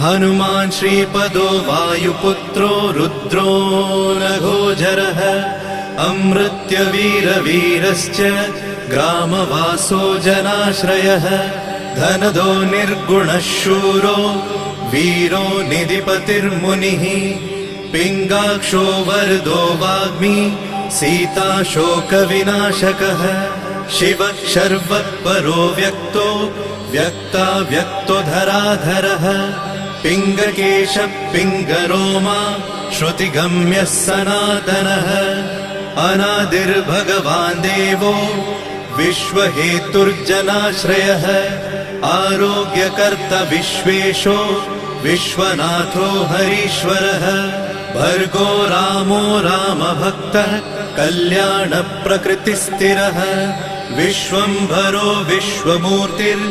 हनुमान् श्रीपदो वायुपुत्रो रुद्रो नघोजरः अमृत्यवीरवीरश्च ग्रामवासो जनाश्रयः धनदो निर्गुणः शूरो वीरो निधिपतिर्मुनिः पिङ्गाक्षो वरदो वाग्मी सीताशोकविनाशकः शिवः शर्वत्परो व्यक्तो व्यक्तो धराधरः पिङ्गकेशः पिङ्गरोमा श्रुतिगम्यः सनातनः अनादिर्भगवान् देवो विश्वहेतुर्जनाश्रयः आरोग्यकर्ता विश्वेशो विश्वनाथो हरीश्वरः भर्गो रामो रामभक्तः कल्याणप्रकृतिस्थिरः विश्वम्भरो विश्वमूर्तिर्